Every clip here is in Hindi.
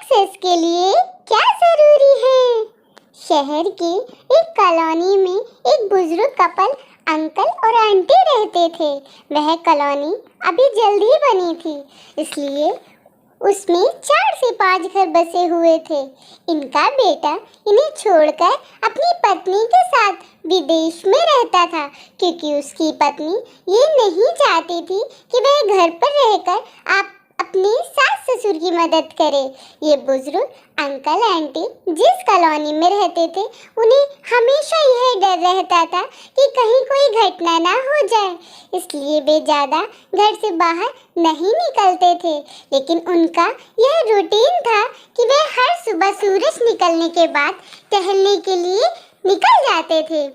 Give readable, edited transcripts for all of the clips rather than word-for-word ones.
सक्सेस के लिए क्या जरूरी है? शहर की एक कॉलोनी में एक बुजुर्ग कपल अंकल और आंटी रहते थे। वह कॉलोनी अभी जल्द ही बनी थी, इसलिए उसमें 4 से 5 घर बसे हुए थे। इनका बेटा इन्हें छोड़कर अपनी पत्नी के साथ विदेश में रहता था, क्योंकि उसकी पत्नी ये नहीं चाहती थी कि वह घर पर रहकर आप अपने सास ससुर की मदद करे। ये बुजुर्ग अंकल आंटी जिस कॉलोनी में रहते थे, उन्हें हमेशा यह डर रहता था कि कहीं कोई घटना ना हो जाए, इसलिए वे ज़्यादा घर से बाहर नहीं निकलते थे। लेकिन उनका यह रूटीन था कि वे हर सुबह सूरज निकलने के बाद टहलने के लिए निकल जाते थे।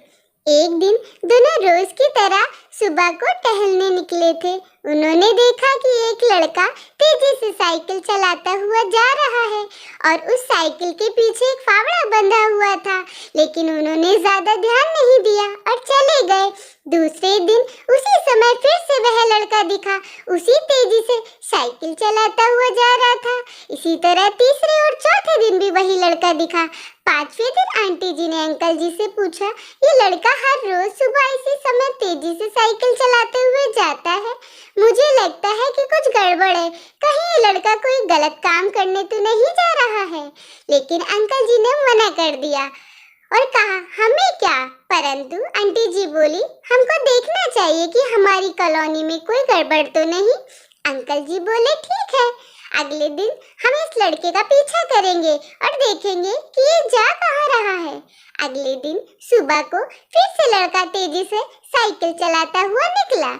एक दिन दोनों रोज की तरह सुबह को टहलने निकले थे। उन्होंने देखा कि एक लड़का तेजी से साइकिल चलाता हुआ जा रहा है और उस साइकिल के पीछे एक फावड़ा बंधा हुआ था, लेकिन उन्होंने ज्यादा ध्यान नहीं दिया और चले गए। दूसरे दिन उसी समय फिर से वह लड़का दिखा, उसी तेजी से साइकिल चलाता हुआ जा रहा था। इसी तरह तीसरे और चौथे दिन भी वही लड़का दिखा। 5वें दिन आंटी जी ने अंकल जी से पूछा, ये लड़का हर रोज सुबह इसी समय तेजी से साइकिल चलाते हुए जाता है, मुझे लगता है कि कुछ गड़बड़ है, कहीं ये लड़का कोई गलत काम करने तो नहीं जा रहा है। लेकिन अंकल जी ने मना कर दिया और कहा, हमें क्या। परंतु आंटी जी बोली, हमको देखना चाहिए कि हमारी कॉलोनी में कोई गड़बड़ तो नहीं। अंकल जी बोले, ठीक है, अगले दिन हम इस लड़के का पीछा करेंगे और देखेंगे कि ये जा कहाँ रहा है। अगले दिन सुबह को फिर से लड़का तेजी से साइकिल चलाता हुआ निकला।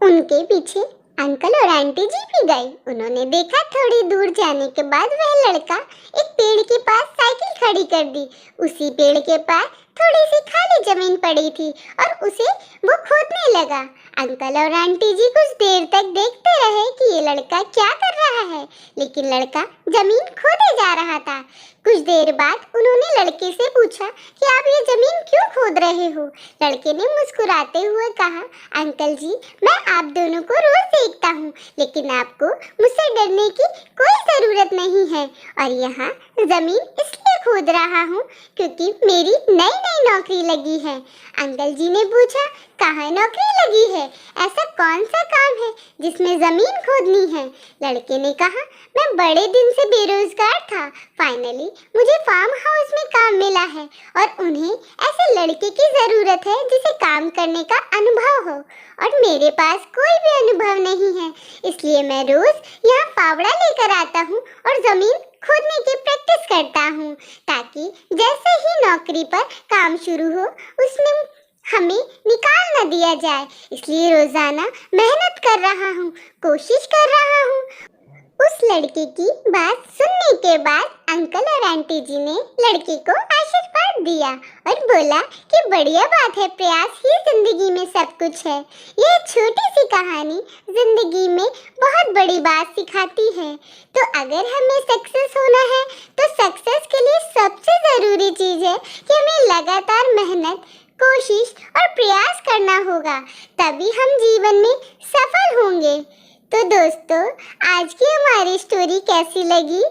उनके पीछे अंकल और आंटी जी भी गए। उन्होंने देखा थोड़ी दूर जाने के बाद वह लड़का एक पेड़ के पास साइकिल खड़ी कर दी। उसी पेड़ के पास थोड़ी सी खाली जमीन पड़ी थी और उसे वो खोदने लगा। अंकल और आंटी जी कुछ देर तक देखते रहे कि ये लड़का क्या कर रहा है, लेकिन लड़का जमीन खोदे जा रहा था। कुछ देर बाद उन्होंने लड़के से पूछा कि आप ये जमीन क्यों खोद रहे हो। लड़के ने मुस्कुराते हुए कहा, अंकल जी, मैं आप दोनों को रोज देखता हूँ, लेकिन आपको मुझसे डरने की कोई जरूरत नहीं है और यहाँ जमीन इसलिए खोद रहा हूँ क्योंकि मेरी नई नई नौकरी लगी है। अंकल जी ने पूछा, कहाँ नौकरी लगी है, ऐसा कौन सा काम है जिसमें जमीन खोदनी है। लड़के ने कहा, मैं बड़े दिन से बेरोजगार था, फाइनली मुझे फार्म हाउस में काम मिला है और उन्हें ऐसे लड़के की जरूरत है जिसे काम करने का अनुभव हो, और मेरे पास कोई भी अनुभव नहीं है, इसलिए मैं रोज यहाँ फावड़ा लेकर आता हूँ और जमीन खोदने की प्रैक्टिस करता हूँ, ताकि जैसे ही नौकरी पर काम शुरू हो उसमें हमें निकाल न दिया जाए। इसलिए रोजाना मेहनत कर रहा हूँ, कोशिश कर रहा हूँ। उस लड़के की बात सुनने के बाद अंकल और आंटी जी ने लड़के को आशीर्वाद दिया और बोला कि बढ़िया बात है, प्रयास ही जिंदगी में सब कुछ है। यह छोटी सी कहानी जिंदगी में बहुत बड़ी बात सिखाती है। तो अगर हमें सक्सेस होना है तो सक्सेस के लिए सबसे ज़रूरी चीज़ है कि हमें लगातार मेहनत, कोशिश और प्रयास करना होगा, तभी हम जीवन में सफल होंगे। तो दोस्तों, आज की हमारी स्टोरी कैसी लगी